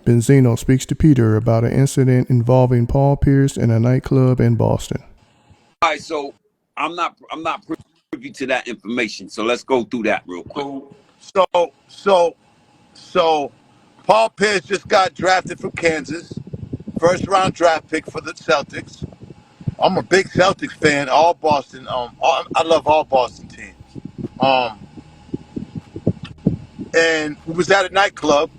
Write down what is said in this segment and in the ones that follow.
Benzino speaks to Peter about an incident involving Paul Pierce in a nightclub in Boston. All right, so I'm not privy to that information. So let's go through that real quick. So Paul Pierce just got drafted from Kansas, first round draft pick for the Celtics. I'm a big Celtics fan. All Boston. I love all Boston teams. Um, and we was at a nightclub.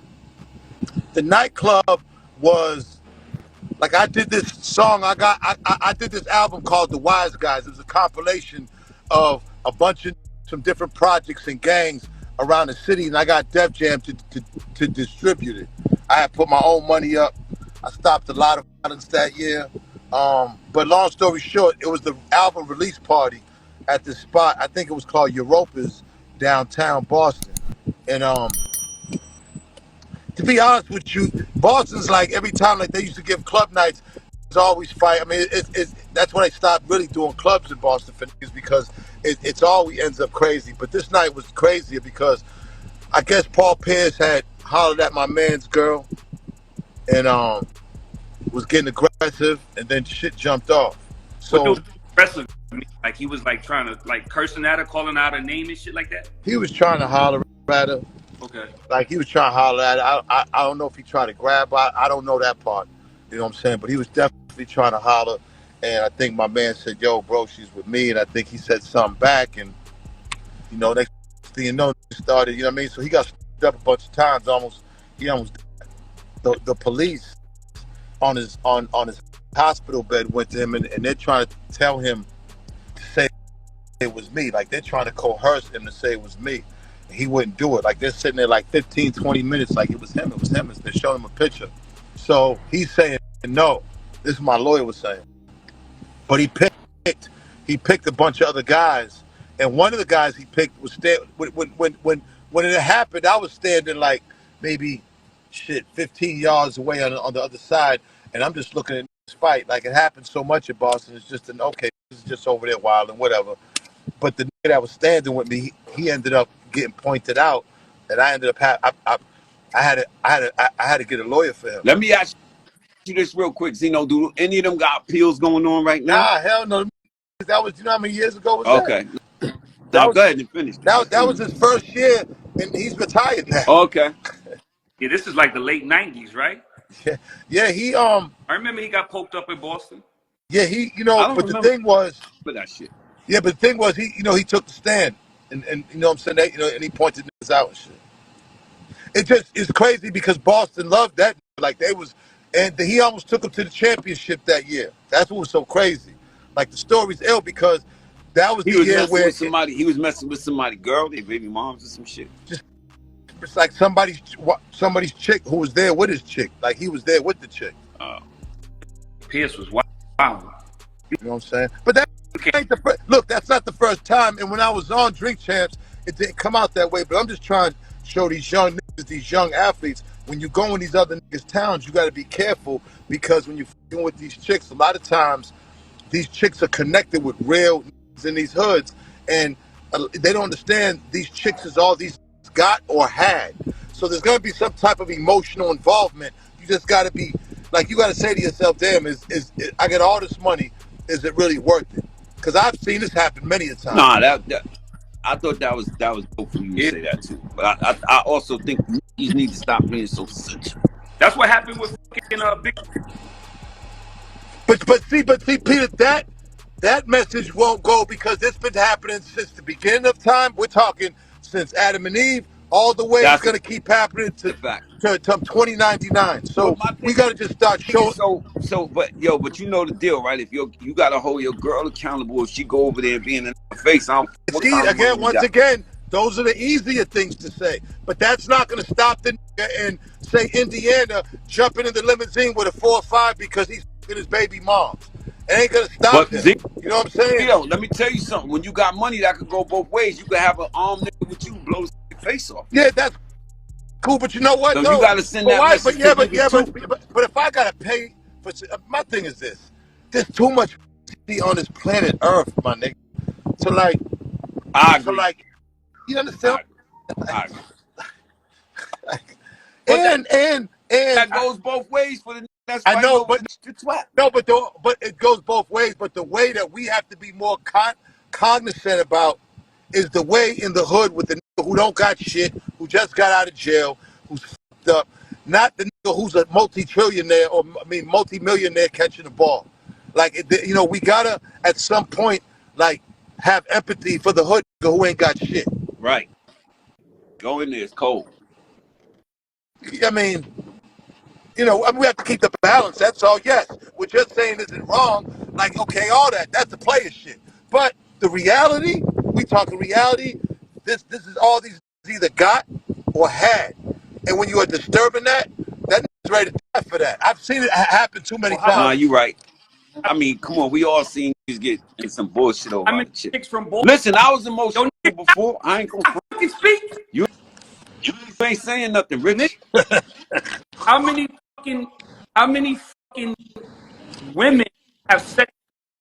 The nightclub was like I did this song. I did this album called The Wise Guys. It was a compilation of a bunch of some different projects and gangs around the city, and I got Def Jam to distribute it. I had put my own money up. I stopped a lot of violence that year. But long story short, it was the album release party at this spot. I think it was called Europa's downtown Boston. And to be honest with you, Boston's like every time like they used to give club nights, there's always fight. I mean, that's when I stopped really doing clubs in Boston for niggas because it's always ends up crazy. But this night was crazier because I guess Paul Pierce had hollered at my man's girl and was getting aggressive, and then shit jumped off. What So those aggressive mean? Like he was like trying to like cursing at her, calling out her name and shit like that? he was trying to holler at her. Okay. Like he was trying to holler at her. I don't know if he tried to grab her. I don't know that part. You know what I'm saying? But he was definitely trying to holler. And I think my man said, "Yo, bro, she's with me." And I think he said something back. And next thing you know, he started. You know what I mean? So he got stood up a bunch of times. He almost. The police on his hospital bed went to him, and they're trying to tell him to say it was me. Like they're trying to coerce him to say it was me. He wouldn't do it. Like they're sitting there like 15, 20 minutes like it was him. They're showing him a picture. So he's saying no. This is my lawyer was saying. But he picked a bunch of other guys, and one of the guys he picked was when it happened. I was standing like maybe 15 yards away on the other side, and I'm just looking at this fight. Like it happened so much in Boston. It's just okay. This is just over there wild and whatever. But the nigga that was standing with me, he ended up getting pointed out, and I ended up I had to get a lawyer for him. Let me ask you this real quick, Zeno. Do any of them got appeals going on right now? Nah, hell no. That was how many years ago was Okay. that? Now go ahead and finish. That was his first year, and he's retired now. Okay. Yeah, this is like the late 90s, right? Yeah, he I remember he got poked up in Boston. yeah, he I don't but the remember thing was that shit. yeah, but the thing was he took the stand and you know what I'm saying, and he pointed niggas out and shit. It's crazy because Boston loved that, like they was, and he almost took him to the championship that year. That's what was so crazy. Like the story's ill because that was He the was year messing where with somebody. He was messing with somebody girl, their baby moms or some shit. it's like somebody's chick who was there with his chick. Like he was there with the chick. Pierce was wild. You know what I'm saying? But that ain't look. That's not the first time. And when I was on Drink Champs, it didn't come out that way. But I'm just trying to show these young niggas, these young athletes, when you go in these other niggas' towns, you got to be careful because when you're fucking with these chicks, a lot of times these chicks are connected with real niggas in these hoods, and they don't understand these chicks is all these got or had. So there's gonna be some type of emotional involvement. You just got to be like, you got to say to yourself, damn, is I get all this money, is it really worth it? Because I've seen this happen many a time. Nah, that I thought that was dope for you to say that too. But I also think you need to stop being so sensitive. That's what happened with fucking Big. But see, Peter, that message won't go because it's been happening since the beginning of time. We're talking since Adam and Eve, all the way. It's gonna keep happening to 2099. So we gotta just start showing. But you know the deal, right? If you gotta hold your girl accountable if she go over there and being in her face. See, once again, those are the easier things to say. But that's not gonna stop the nigga and say Indiana jumping in the limousine with a 4-5 because he's fucking his baby moms. It ain't gonna stop him. You know what I'm saying? Yo, let me tell you something. When you got money, that could go both ways. You could have an armed nigga with you blow his face off. Yeah, that's cool. But you know what? So no. you gotta send that message. But if I gotta pay for, my thing is this: there's too much on this planet Earth, my nigga. So like, you understand? I agree. And That goes both ways for the nigga that's I fighting know, over but the twat. no, but it goes both ways. But the way that we have to be more cognizant about is the way in the hood with the nigga who don't got shit, who just got out of jail, who's fucked up, not the nigga who's a multi-trillionaire or multi-millionaire catching the ball. Like you know, we gotta at some point like have empathy for the hood nigga who ain't got shit. Right. Go in there, it's cold. I mean, you know, we have to keep the balance. That's all. Yes, what you're saying isn't wrong. Like, okay, all that's the player shit. But the reality, we talking reality. This is all these either got or had, and when you are disturbing that is ready to die for that. I've seen it happen too many Nah, times. you right. I mean, come on, we all seen niggas get in some bullshit over I mean, other shit. chicks from Boston. Listen, I was emotional Yo, before. I ain't gonna fucking speak. You ain't saying nothing, Rich. How many fucking women have set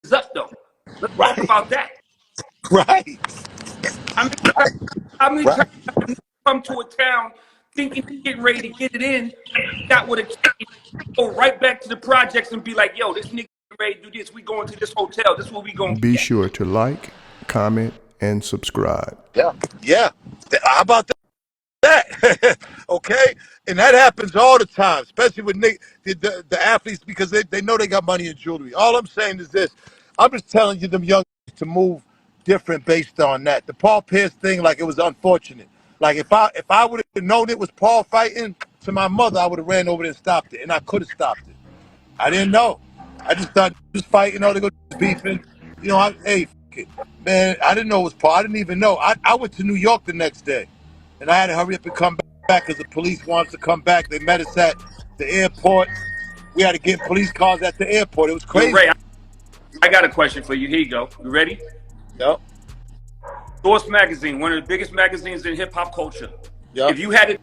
this up though? Let's talk Right, about that. right, How many times, how many times right. have you come to a town thinking getting ready to get it in, got with a kid, go right back to the projects and be like, yo, this nigga ready to do this. We going to this hotel. This is what we gonna Be get. sure to like, comment, and subscribe. Yeah. How about that? Okay, and that happens all the time, especially with the athletes because they know they got money and jewelry. All I'm saying is this: I'm just telling you, them young to move different based on that. The Paul Pierce thing, like it was unfortunate. Like if I would have known it was Paul fighting to my mother, I would have ran over there and stopped it, and I could have stopped it. I didn't know. I just thought he was fighting, they go beefing. You know, hey, f it. Man, I didn't know it was Paul. I didn't even know. I went to New York the next day, and I had to hurry up and come back because the police wanted to come back. They met us at the airport. We had to get police cars at the airport. It was Yo, crazy. Ray, I got a question for you. Here you go. You ready? Yep. Source Magazine, one of the biggest magazines in hip hop culture. Yep. If you had it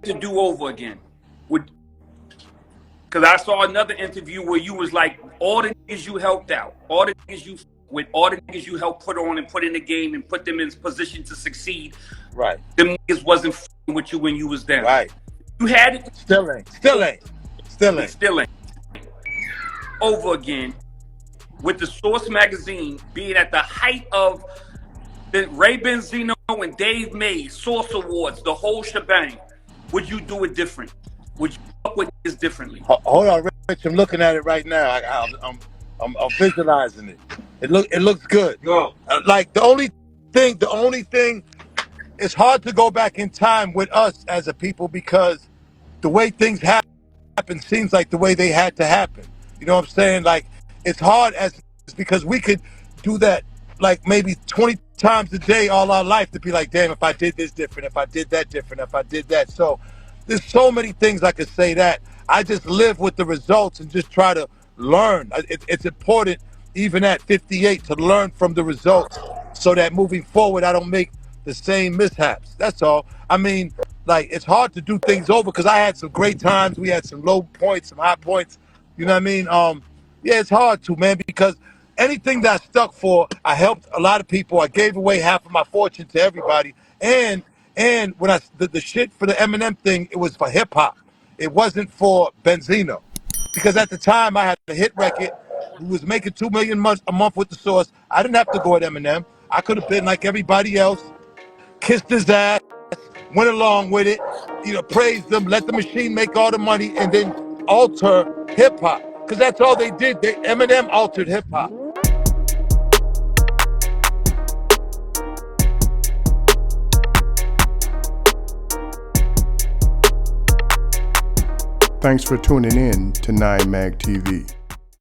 to do over again, because I saw another interview where you was like, all the niggas you helped out, all the niggas you with, all the niggas you helped put on and put in the game and put them in position to succeed. Right. Them niggas wasn't f***ing with you when you was down. Right. You had it. Still ain't. Over again with the Source Magazine being at the height of the Ray Benzino and Dave Mays, Source Awards, the whole shebang. Would you do it different? Would you fuck with niggas differently? Hold on, Rich. I'm looking at it right now. I'm visualizing it. It looks good. Go. Like the only thing, it's hard to go back in time with us as a people because the way things happen seems like the way they had to happen. You know what I'm saying? Like it's hard because we could do that like maybe 20 times a day all our life to be like, damn, if I did this different, if I did that different, if I did that. So there's so many things I could say that. I just live with the results and just try to learn. It's important, even at 58, to learn from the results so that moving forward, I don't make the same mishaps. That's all. I mean, like, it's hard to do things over because I had some great times. We had some low points, some high points. You know what I mean? Yeah, it's hard to, man, because anything that I stuck for, I helped a lot of people. I gave away half of my fortune to everybody. And when the shit for the Eminem thing, it was for hip hop. It wasn't for Benzino. Because at the time I had a hit record who was making $2 million a month with the Source. I didn't have to go at Eminem. I could have been like everybody else, kissed his ass, went along with it, you know, praised them, let the machine make all the money, and then alter hip hop. Because that's all they did. Eminem altered hip hop. Thanks for tuning in to 9mag TV.